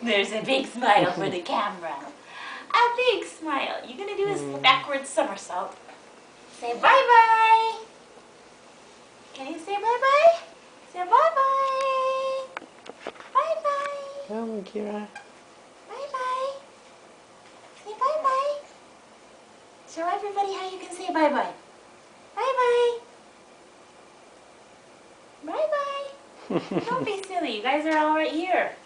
There's a big smile for the camera. A big smile. You're going to do a backward somersault. Say bye-bye. Can you say bye-bye? Say bye-bye. Bye-bye. Come, Kira. Bye-bye. Say bye-bye. Show everybody how you can say bye-bye. Bye-bye. Bye-bye. Don't be silly. You guys are all right here.